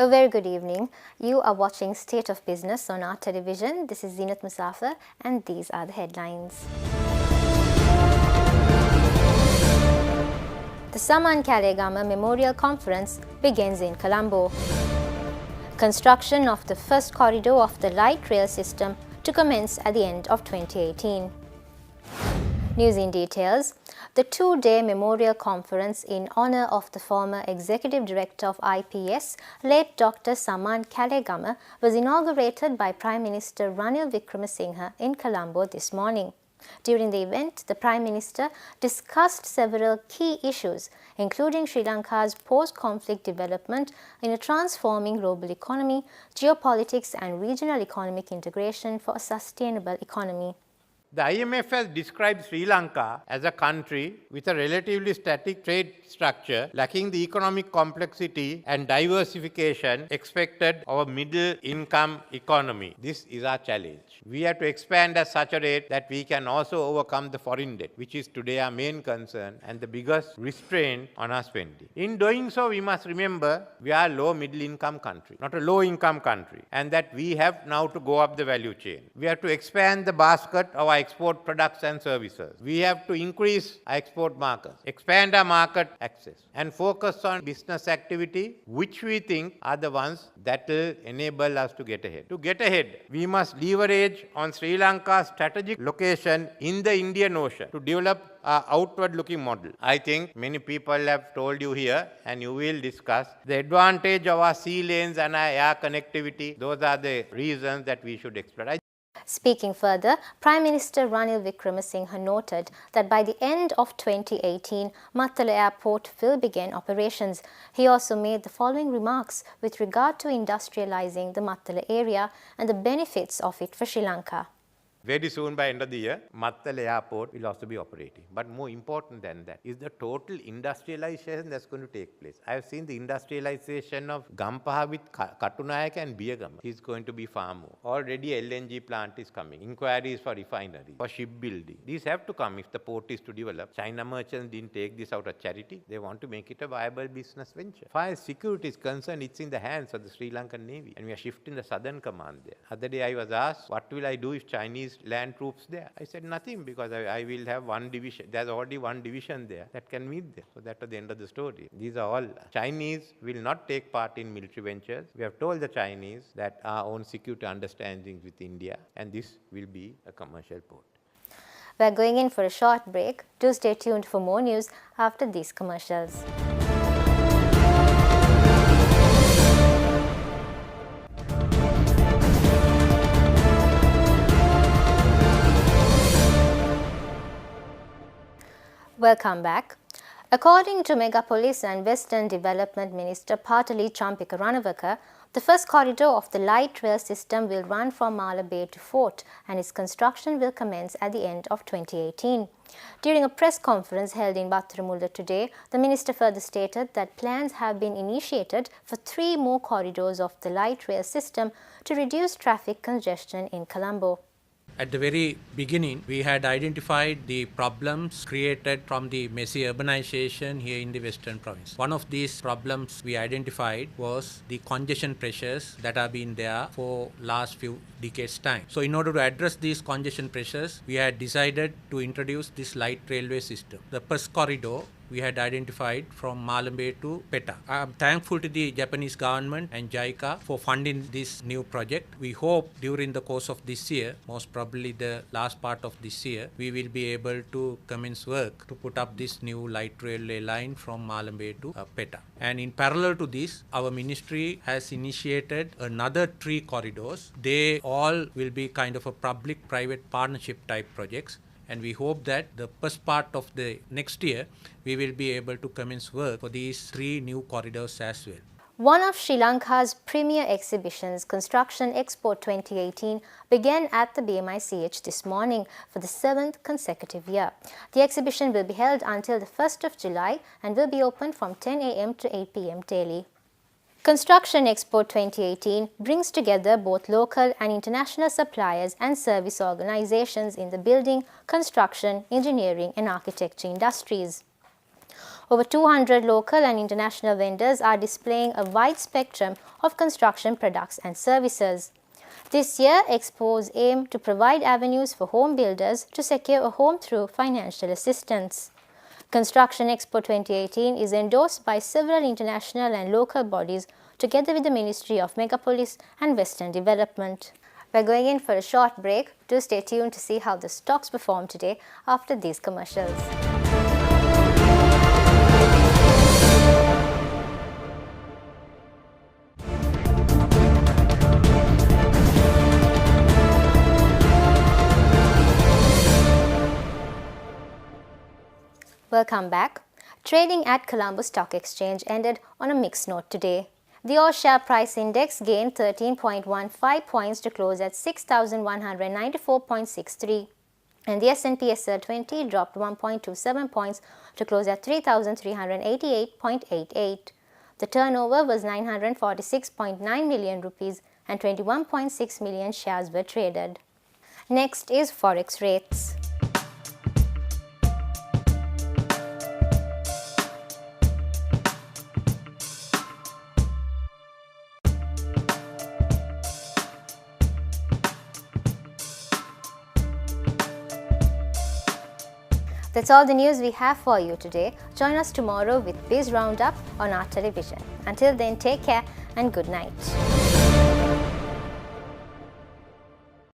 A very good evening. You are watching State of Business on our television. This is Zinat Musafir and these are the headlines. The Saman Kalegama Memorial Conference begins in Colombo. Construction of the first corridor of the light rail system to commence at the end of 2018. News in details. The two-day memorial conference in honor of the former Executive Director of IPS, late Dr. Saman Kalegama, was inaugurated by Prime Minister Ranil Wickremesinghe in Colombo this morning. During the event, the Prime Minister discussed several key issues, including Sri Lanka's post-conflict development in a transforming global economy, geopolitics and regional economic integration for a sustainable economy. The IMF has described Sri Lanka as a country with a relatively static trade structure, lacking the economic complexity and diversification expected of a middle-income economy. This is our challenge. We have to expand at such a rate that we can also overcome the foreign debt, which is today our main concern and the biggest restraint on our spending. In doing so, we must remember we are a low-middle-income country, not a low-income country, and that we have now to go up the value chain. We have to expand the basket of our export products and services. We have to increase our export markets, expand our market access, and focus on business activity, which we think are the ones that will enable us to get ahead. To get ahead, we must leverage on Sri Lanka's strategic location in the Indian Ocean to develop our outward-looking model. I think many people have told you here, and you will discuss, the advantage of our sea lanes and our air connectivity. Those are the reasons that we should exploit. Speaking further, Prime Minister Ranil Wickremesinghe noted that by the end of 2018, Mattala Airport will begin operations. He also made the following remarks with regard to industrializing the Mattala area and the benefits of it for Sri Lanka. Very soon, by end of the year, Mattala Airport will also be operating. But more important than that is the total industrialization that's going to take place. I have seen the industrialization of Gampaha with Katunayaka and Biyagama is going to be far more. Already LNG plant is coming. Inquiries for refineries, for shipbuilding. These have to come if the port is to develop. China merchants didn't take this out of charity. They want to make it a viable business venture. As far as security is concerned, it's in the hands of the Sri Lankan Navy. And we are shifting the Southern Command there. Other day I was asked, what will I do if Chinese land troops there? I said nothing, because I will have one division. There's already one division there that can meet there. So that's the end of the story. These are all. Chinese will not take part in military ventures. We have told the Chinese that our own security understandings with India, and this will be a commercial port. We're going in for a short break. Do stay tuned for more news after these commercials. Welcome back. According to Megapolis and Western Development Minister Patali Champika Ranawaka, the first corridor of the light rail system will run from Mala Bay to Fort, and its construction will commence at the end of 2018. During a press conference held in Battaramulla today, the minister further stated that plans have been initiated for 3 more corridors of the light rail system to reduce traffic congestion in Colombo. At the very beginning, we had identified the problems created from the messy urbanization here in the Western Province. One of these problems we identified was the congestion pressures that have been there for last few decades' time. So in order to address these congestion pressures, we had decided to introduce this light railway system. The first corridor we had identified from Malambe to Peta. I am thankful to the Japanese government and JICA for funding this new project. We hope during the course of this year, most probably the last part of this year, we will be able to commence work to put up this new light railway line from Malambe to Peta. And in parallel to this, our ministry has initiated another 3 corridors. They all will be kind of a public-private partnership type projects. And we hope that the first part of the next year, we will be able to commence work for these 3 new corridors as well. One of Sri Lanka's premier exhibitions, Construction Expo 2018, began at the BMICH this morning for the 7th consecutive year. The exhibition will be held until the 1st of July and will be open from 10 a.m. to 8 p.m. daily. Construction Expo 2018 brings together both local and international suppliers and service organizations in the building, construction, engineering and architecture industries. Over 200 local and international vendors are displaying a wide spectrum of construction products and services. This year, expos aim to provide avenues for home builders to secure a home through financial assistance. Construction Expo 2018 is endorsed by several international and local bodies together with the Ministry of Megapolis and Western Development. We're going in for a short break. Do stay tuned to see how the stocks perform today after these commercials. Welcome back. Trading at Colombo Stock Exchange ended on a mixed note today. The All Share Price Index gained 13.15 points to close at 6,194.63, and the S&P SL 20 dropped 1.27 points to close at 3,388.88. The turnover was 946.9 million rupees and 21.6 million shares were traded. Next is Forex rates. That's all the news we have for you today. Join us tomorrow with Biz Roundup on our television. Until then, take care and good night.